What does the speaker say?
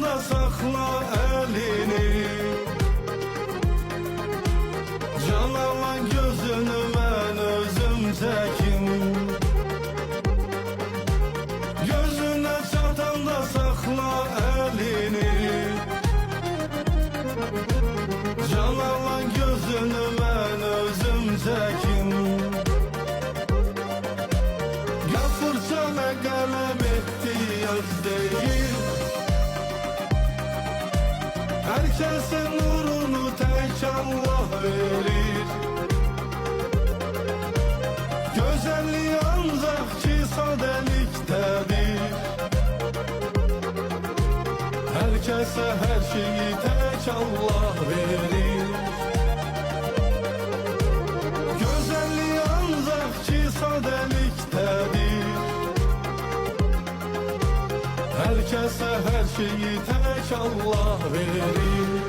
da sakla elini. Can alan gözünü ben özüm çekim. Gözüne çatan da sakla elini. Can alan gözünü ben özüm çekim. Ya fırçana kalem ihtiyaç değil. Herkesin nurunu tek Allah verir. Güzelliği ancak ki sadeliktedir. Herkese her şeyi tek Allah verir. Güzelliği ancak ki sadeliktedir. Herkese her şeyi tek Allah verir.